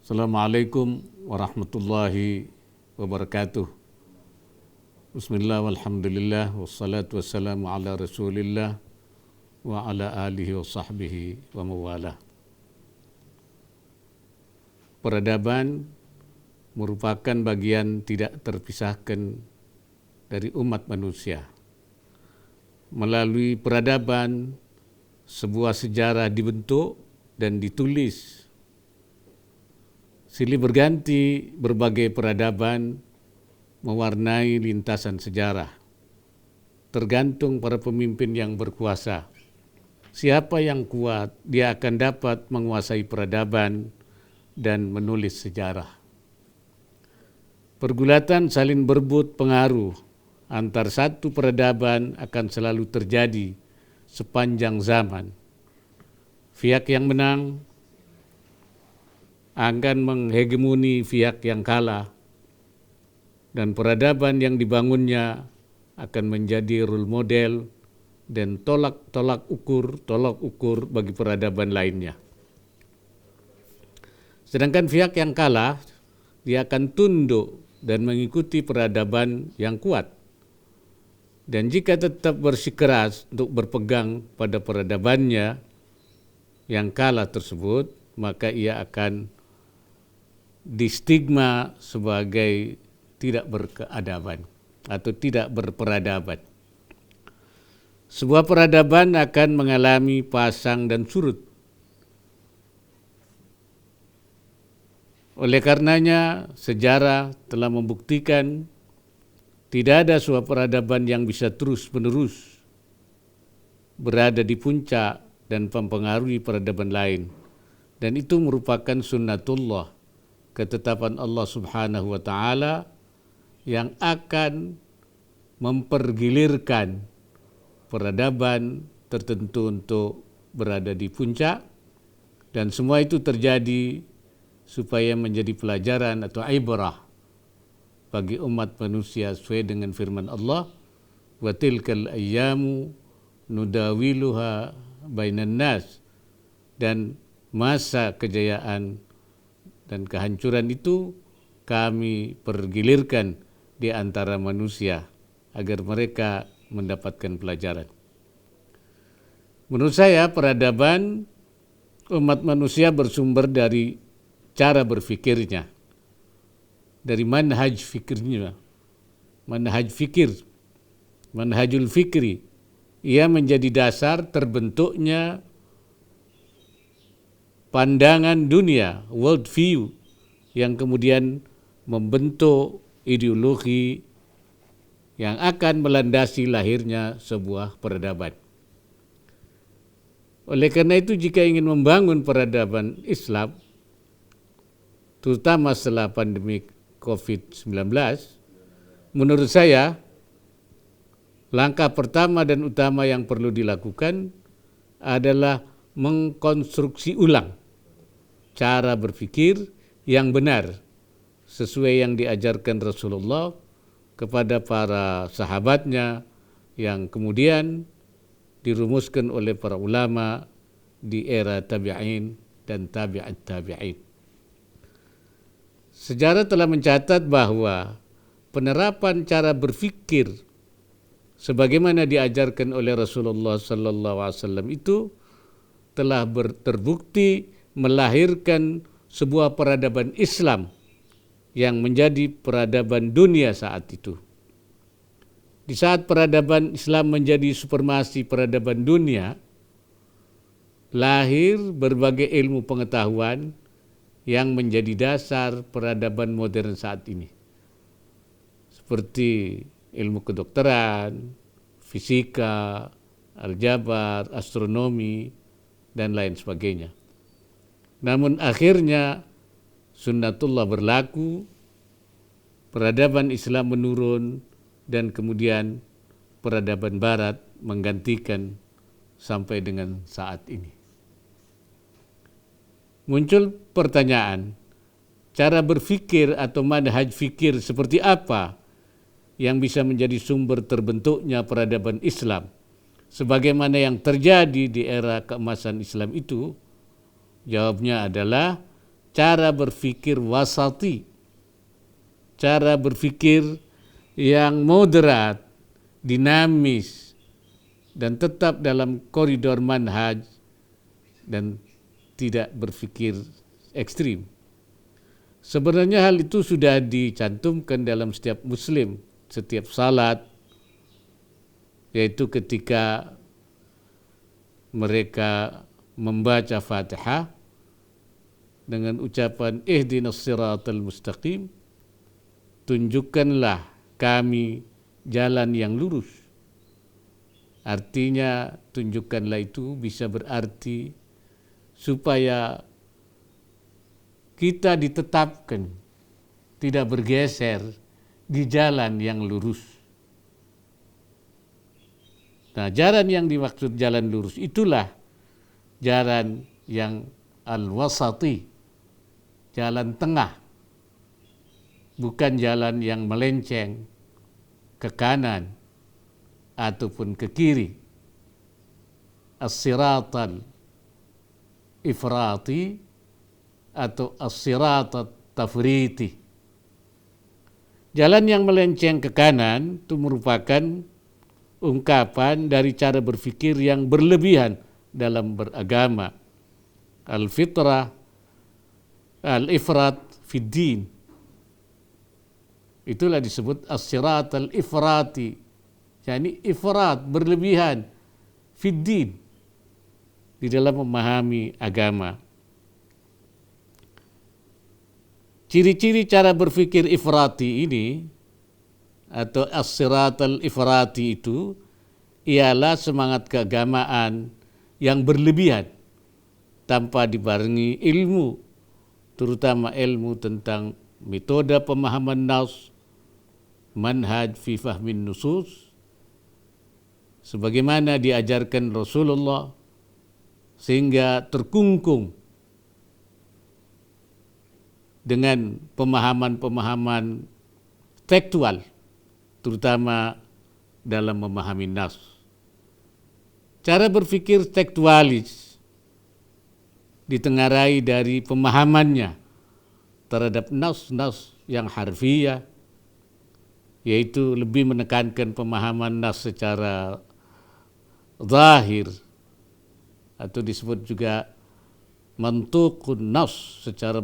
Assalamualaikum warahmatullahi wabarakatuh. Bismillah walhamdulillah wassalatu wassalamu ala rasulillah wa ala alihi wa sahbihi wa mawalah. Peradaban merupakan bagian tidak terpisahkan dari umat manusia. Melalui peradaban, sebuah sejarah dibentuk dan ditulis. Silih berganti berbagai peradaban mewarnai lintasan sejarah. Tergantung para pemimpin yang berkuasa. Siapa yang kuat, dia akan dapat menguasai peradaban dan menulis sejarah. Pergulatan saling berebut pengaruh antar satu peradaban akan selalu terjadi sepanjang zaman. Pihak yang menang akan menghegemoni pihak yang kalah, dan peradaban yang dibangunnya akan menjadi role model dan tolak ukur bagi peradaban lainnya. Sedangkan pihak yang kalah, dia akan tunduk dan mengikuti peradaban yang kuat. Dan jika tetap bersikeras untuk berpegang pada peradabannya yang kalah tersebut, maka ia akan distigma sebagai tidak berkeadaban atau tidak berperadaban. Sebuah peradaban akan mengalami pasang dan surut. Oleh karenanya, sejarah telah membuktikan tidak ada sebuah peradaban yang bisa terus-menerus berada di puncak dan mempengaruhi peradaban lain. Dan itu merupakan sunnatullah, ketetapan Allah Subhanahu wa Ta'ala yang akan mempergilirkan peradaban tertentu untuk berada di puncak, dan semua itu terjadi supaya menjadi pelajaran atau ibrah bagi umat manusia sesuai dengan firman Allah, wa tilkal ayyamu nudawiluha bainan nas, dan masa kejayaan dan kehancuran itu kami pergilirkan di antara manusia agar mereka mendapatkan pelajaran. Menurut saya, peradaban umat manusia bersumber dari cara berfikirnya, dari manhaj fikirnya, manhajul fikri. Ia menjadi dasar terbentuknya pandangan dunia, world view, yang kemudian membentuk ideologi yang akan melandasi lahirnya sebuah peradaban. Oleh karena itu, jika ingin membangun peradaban Islam, terutama setelah pandemi COVID-19, menurut saya, langkah pertama dan utama yang perlu dilakukan adalah mengkonstruksi ulang cara berpikir yang benar sesuai yang diajarkan Rasulullah kepada para sahabatnya, yang kemudian dirumuskan oleh para ulama di era tabi'in dan tabi'at tabi'in. Sejarah telah mencatat bahwa penerapan cara berpikir sebagaimana diajarkan oleh Rasulullah sallallahu alaihi wasallam itu telah terbukti melahirkan sebuah peradaban Islam yang menjadi peradaban dunia saat itu. Di saat peradaban Islam menjadi supremasi peradaban dunia, lahir berbagai ilmu pengetahuan yang menjadi dasar peradaban modern saat ini. Seperti ilmu kedokteran, fisika, aljabar, astronomi, dan lain sebagainya. Namun akhirnya sunnatullah berlaku, peradaban Islam menurun, dan kemudian peradaban Barat menggantikan sampai dengan saat ini. Muncul pertanyaan, cara berfikir atau manhaj fikir seperti apa yang bisa menjadi sumber terbentuknya peradaban Islam sebagaimana yang terjadi di era keemasan Islam itu? Jawabnya adalah cara berpikir wasati, cara berpikir yang moderat, dinamis, dan tetap dalam koridor manhaj dan tidak berpikir ekstrim. Sebenarnya hal itu sudah dicantumkan dalam setiap muslim, setiap salat, yaitu ketika mereka membaca Fatihah dengan ucapan ihdinas siratal mustaqim, tunjukkanlah kami jalan yang lurus. Artinya tunjukkanlah itu bisa berarti supaya kita ditetapkan tidak bergeser di jalan yang lurus. Nah, jalan yang dimaksud jalan lurus itulah jalan yang al-wasati, jalan tengah, bukan jalan yang melenceng ke kanan ataupun ke kiri. As-siratal ifrati atau as-siratat tafriti. Jalan yang melenceng ke kanan itu merupakan ungkapan dari cara berpikir yang berlebihan dalam beragama. Al-fitrah, al-ifrat fid din. Itulah disebut as-sirat al-ifrati. Yani ifrat, berlebihan fid din, di dalam memahami agama. Ciri-ciri cara berpikir ifrati ini atau as-sirat al-ifrati itu ialah semangat keagamaan yang berlebihan tanpa dibarengi ilmu, terutama ilmu tentang metode pemahaman nas, manhaj fi fahmin nusus, sebagaimana diajarkan Rasulullah, sehingga terkungkung dengan pemahaman-pemahaman tekstual, terutama dalam memahami nas. Cara berpikir tekstualis ditengarai dari pemahamannya terhadap nas-nas yang harfiah, yaitu lebih menekankan pemahaman nas secara zahir, atau disebut juga mantuqun nas secara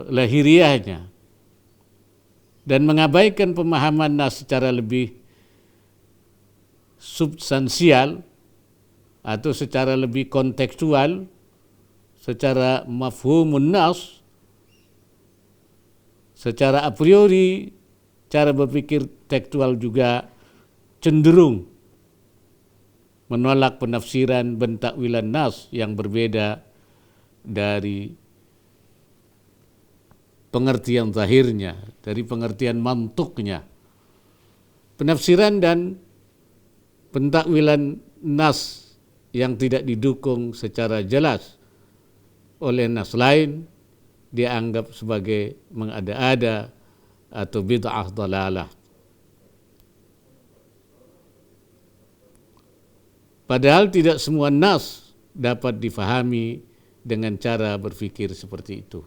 lahiriahnya, dan mengabaikan pemahaman nas secara lebih substansial atau secara lebih kontekstual, secara mafhumun nas, secara a priori. Cara berpikir tekstual juga cenderung menolak penafsiran bentakwilan nas yang berbeda dari pengertian zahirnya, dari pengertian mantuknya. Penafsiran dan pentakwilan nas yang tidak didukung secara jelas oleh nas lain dianggap sebagai mengada-ada atau bid'ah dalalah. Padahal tidak semua nas dapat difahami dengan cara berpikir seperti itu.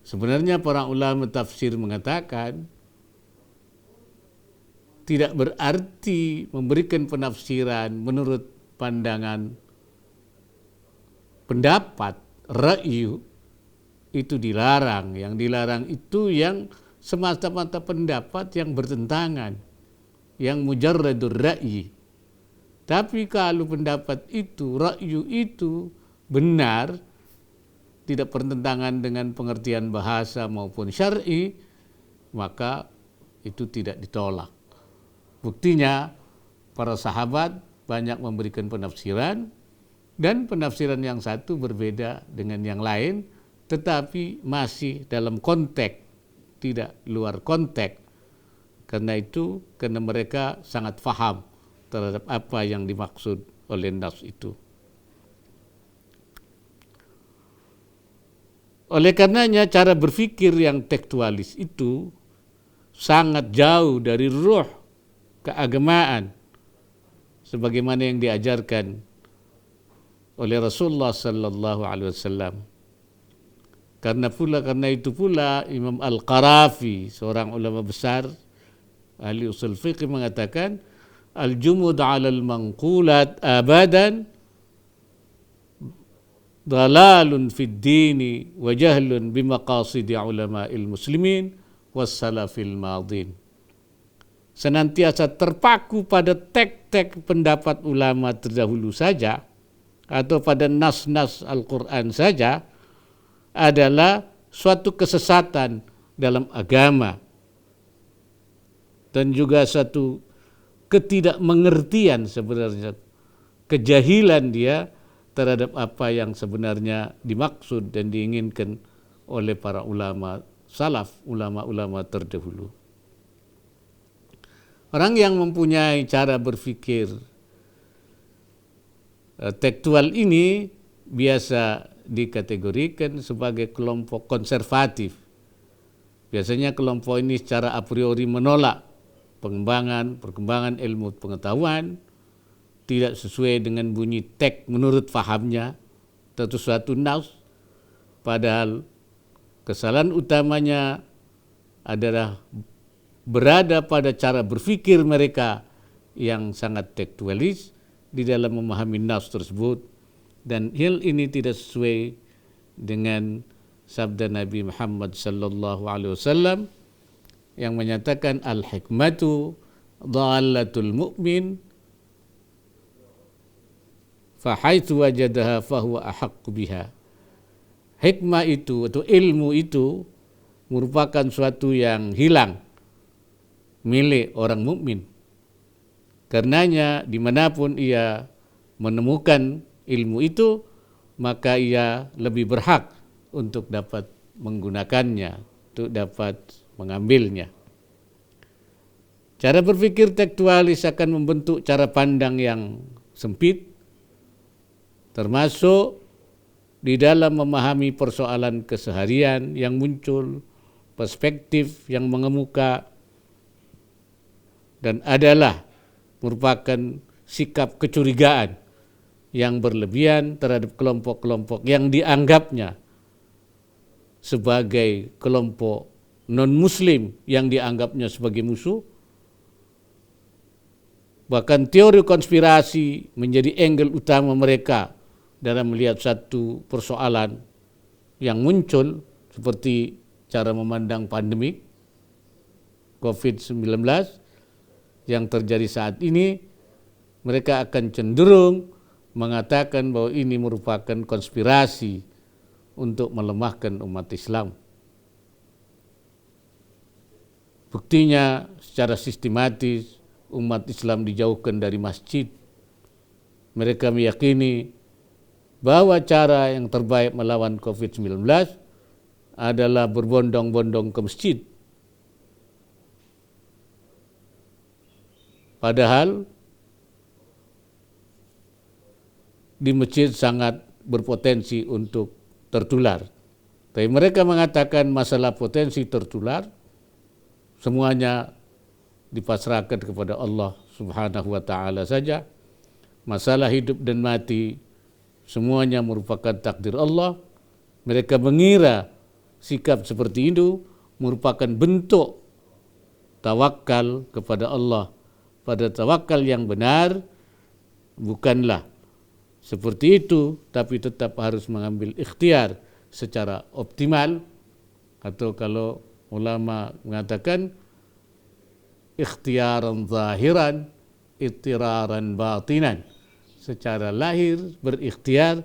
Sebenarnya para ulama tafsir mengatakan tidak berarti memberikan penafsiran menurut pandangan pendapat, ra'yu, itu dilarang. Yang dilarang itu yang semata-mata pendapat yang bertentangan, yang mujarradur ra'yi. Tapi kalau pendapat itu, ra'yu itu benar, tidak bertentangan dengan pengertian bahasa maupun syar'i, maka itu tidak ditolak. Buktinya para sahabat banyak memberikan penafsiran, dan penafsiran yang satu berbeda dengan yang lain, tetapi masih dalam konteks, tidak luar konteks. Karena itu, karena mereka sangat faham terhadap apa yang dimaksud oleh nas itu. Oleh karenanya cara berpikir yang tekstualis itu sangat jauh dari ruh keagamaan sebagaimana yang diajarkan oleh Rasulullah sallallahu alaihi wasallam. Karena itu pula Imam Al-Qarafi, seorang ulama besar ahli usul fiqh, mengatakan al-jumud 'alal manqulat abadan dalalun fid dini wa jahlun bimaqasidi ulama'il muslimin was salafil madin. Senantiasa terpaku pada tek-tek pendapat ulama terdahulu saja atau pada nas-nas Al-Quran saja adalah suatu kesesatan dalam agama dan juga satu ketidakmengertian, sebenarnya kejahilan dia terhadap apa yang sebenarnya dimaksud dan diinginkan oleh para ulama salaf, ulama-ulama terdahulu. Orang yang mempunyai cara berpikir tekstual ini biasa dikategorikan sebagai kelompok konservatif. Biasanya kelompok ini secara a priori menolak perkembangan ilmu pengetahuan, tidak sesuai dengan bunyi teks menurut fahamnya atau suatu nas, padahal kesalahan utamanya adalah berada pada cara berpikir mereka yang sangat tekstualis di dalam memahami nas tersebut, dan hal ini tidak sesuai dengan sabda Nabi Muhammad sallallahu alaihi wasallam yang menyatakan al-hikmatu dhalatul mu'min fa haitsu wajadaha fahuwa ahaqqu biha. Hikmah itu atau ilmu itu merupakan suatu yang hilang milik orang mukmin. Karenanya dimanapun ia menemukan ilmu itu, maka ia lebih berhak untuk dapat menggunakannya, untuk dapat mengambilnya. Cara berpikir tekstualis akan membentuk cara pandang yang sempit, termasuk di dalam memahami persoalan keseharian yang muncul, perspektif yang mengemuka, dan adalah merupakan sikap kecurigaan yang berlebihan terhadap kelompok-kelompok yang dianggapnya sebagai kelompok non-muslim, yang dianggapnya sebagai musuh. Bahkan teori konspirasi menjadi angle utama mereka dalam melihat satu persoalan yang muncul, seperti cara memandang pandemik COVID-19 yang terjadi saat ini. Mereka akan cenderung mengatakan bahwa ini merupakan konspirasi untuk melemahkan umat Islam. Buktinya secara sistematis umat Islam dijauhkan dari masjid. Mereka meyakini bahwa cara yang terbaik melawan COVID-19 adalah berbondong-bondong ke masjid. Padahal di masjid sangat berpotensi untuk tertular. Tapi mereka mengatakan masalah potensi tertular semuanya dipasrahkan kepada Allah Subhanahu wa taala saja. Masalah hidup dan mati semuanya merupakan takdir Allah. Mereka mengira sikap seperti itu merupakan bentuk tawakal kepada Allah. Pada tawakal yang benar bukanlah seperti itu, tapi tetap harus mengambil ikhtiar secara optimal, atau kalau ulama mengatakan ikhtiaran zahiran, ittiraran batinan. Secara lahir berikhtiar,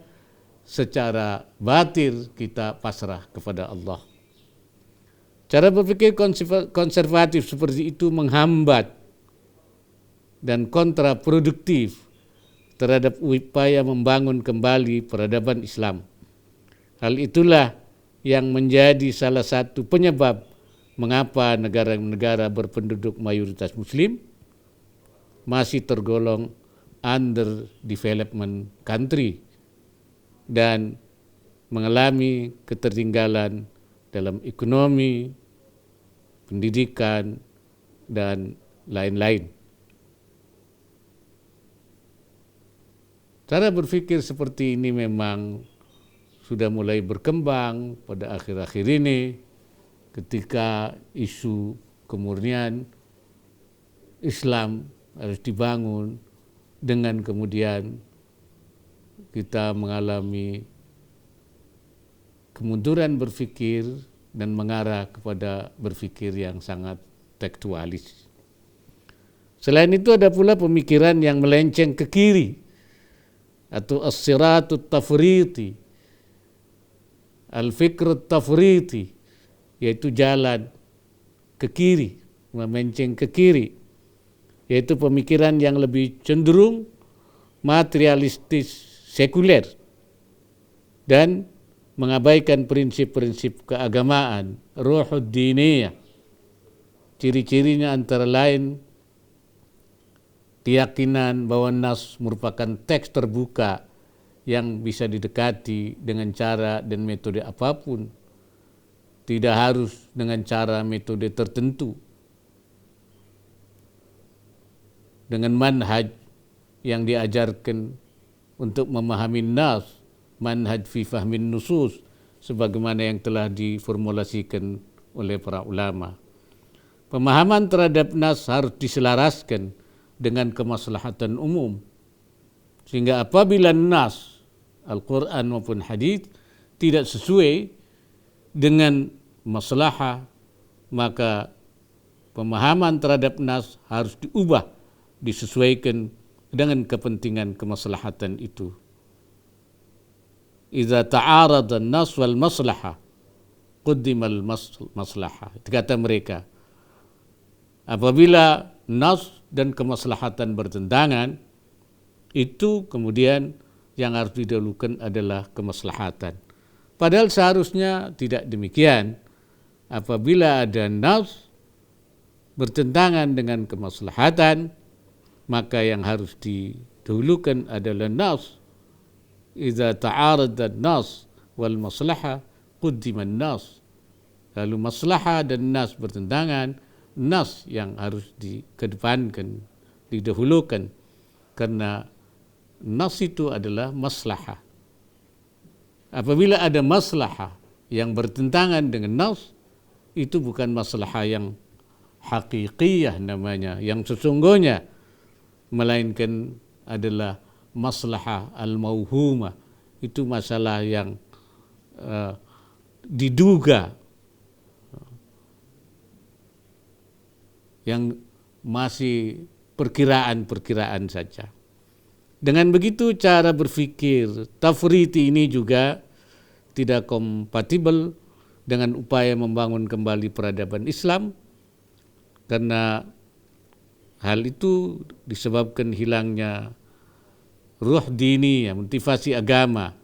secara batin kita pasrah kepada Allah. Cara berpikir konservatif seperti itu menghambat dan kontraproduktif terhadap upaya membangun kembali peradaban Islam. Hal itulah yang menjadi salah satu penyebab mengapa negara-negara berpenduduk mayoritas Muslim masih tergolong under development country dan mengalami ketertinggalan dalam ekonomi, pendidikan, dan lain-lain. Cara berpikir seperti ini memang sudah mulai berkembang pada akhir-akhir ini ketika isu kemurnian Islam harus dibangun dengan kemudian kita mengalami kemunduran berpikir dan mengarah kepada berpikir yang sangat tekstualis. Selain itu ada pula pemikiran yang melenceng ke kiri atau as-siratut tafriti, al-fikrut tafriti, yaitu jalan ke kiri, melenceng ke kiri, yaitu pemikiran yang lebih cenderung materialistis sekuler dan mengabaikan prinsip-prinsip keagamaan, ruhud diniyah. Ciri-cirinya antara lain keyakinan bahwa nas merupakan teks terbuka yang bisa didekati dengan cara dan metode apapun, tidak harus dengan cara metode tertentu, dengan manhaj yang diajarkan untuk memahami nas, manhaj fi fahmin nusus, sebagaimana yang telah diformulasikan oleh para ulama. Pemahaman terhadap nas harus diselaraskan dengan kemaslahatan umum, sehingga apabila nas Al-Quran maupun hadis tidak sesuai dengan maslahah, maka pemahaman terhadap nas harus diubah, disesuaikan dengan kepentingan kemaslahatan itu. Idza ta'arada an-nas wal maslahah qaddima al-maslahah. Kata mereka, apabila nas dan kemaslahatan bertentangan, itu kemudian yang harus didahulukan adalah kemaslahatan. Padahal seharusnya tidak demikian. Apabila ada nas bertentangan dengan kemaslahatan, maka yang harus didahulukan adalah nas. Idza ta'arada an-nas wal maslahah qaddima an-nas. Lalu maslahah dan nas bertentangan, nas yang harus dikedepankan, didahulukan, karena nas itu adalah maslahah. Apabila ada maslahah yang bertentangan dengan nas, itu bukan maslahah yang hakikiyah namanya, yang sesungguhnya, melainkan adalah maslahah al-mauhumah. Itu masalah yang diduga, yang masih perkiraan-perkiraan saja. Dengan begitu cara berpikir tafriti ini juga tidak kompatibel dengan upaya membangun kembali peradaban Islam, karena hal itu disebabkan hilangnya ruh dini, motivasi agama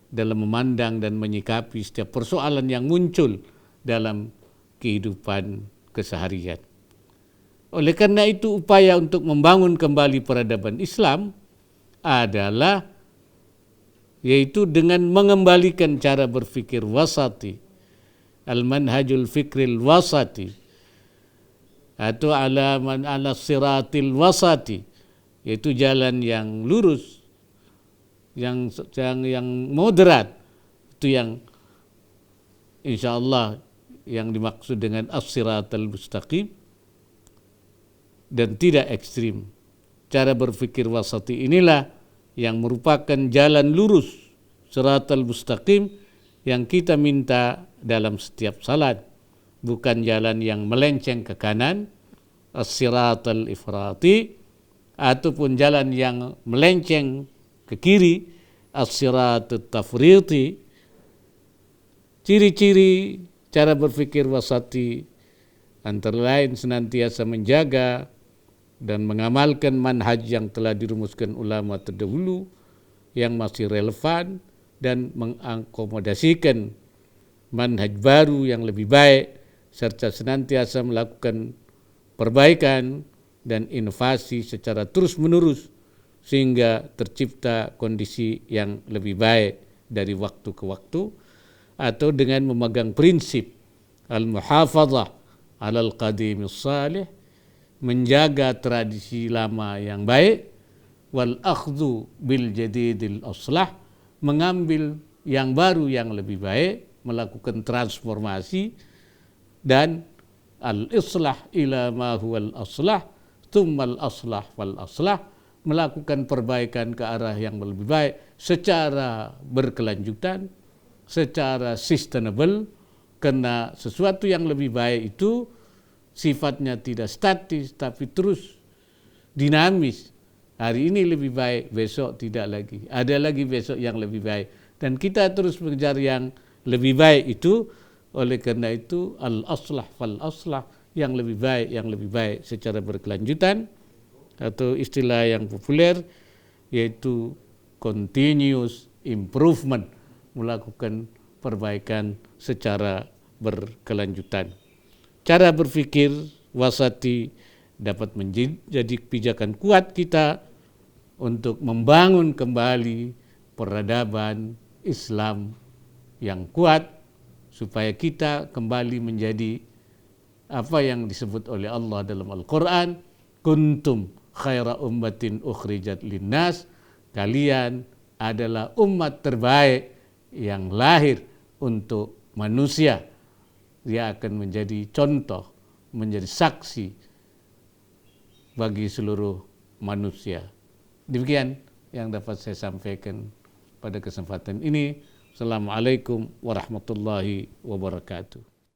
dalam memandang dan menyikapi setiap persoalan yang muncul dalam kehidupan keseharian. Oleh karena itu, upaya untuk membangun kembali peradaban Islam adalah yaitu dengan mengembalikan cara berpikir wasati, al-manhajul fikril wasati, atau ala siratil wasati, yaitu jalan yang lurus, yang moderat, itu yang insyaallah yang dimaksud dengan as-siratal mustaqim, dan tidak ekstrim. Cara berpikir wasati inilah yang merupakan jalan lurus, siratal mustaqim, yang kita minta dalam setiap salat, bukan jalan yang melenceng ke kanan, as-siratal ifrati, ataupun jalan yang melenceng ke kiri, as-siratul tafriti. Ciri-ciri cara berpikir wasati antara lain senantiasa menjaga dan mengamalkan manhaj yang telah dirumuskan ulama terdahulu yang masih relevan, dan mengakomodasikan manhaj baru yang lebih baik, serta senantiasa melakukan perbaikan dan inovasi secara terus-menerus sehingga tercipta kondisi yang lebih baik dari waktu ke waktu, atau dengan memegang prinsip al-muhafadzah alal qadimis salih, menjaga tradisi lama yang baik, wal akhdhu bil jadidil aslah, mengambil yang baru yang lebih baik, melakukan transformasi dan al-islah ila ma huwal aslah, tsummal aslah wal aslah, melakukan perbaikan ke arah yang lebih baik secara berkelanjutan, secara sustainable, karena sesuatu yang lebih baik itu sifatnya tidak statis tapi terus dinamis. Hari ini lebih baik, besok tidak lagi. Ada lagi besok yang lebih baik. Dan kita terus mengejar yang lebih baik itu. Oleh karena itu, al-aslah fal aslah, yang lebih baik secara berkelanjutan. Atau istilah yang populer, yaitu continuous improvement. Melakukan perbaikan secara berkelanjutan. Cara berpikir wasati dapat menjadi pijakan kuat kita untuk membangun kembali peradaban Islam yang kuat, supaya kita kembali menjadi apa yang disebut oleh Allah dalam Al-Quran, kuntum khaira ummatin ukhrijat linnas, kalian adalah umat terbaik yang lahir untuk manusia. Dia akan menjadi contoh, menjadi saksi bagi seluruh manusia. Demikian yang dapat saya sampaikan pada kesempatan ini. Assalamualaikum warahmatullahi wabarakatuh.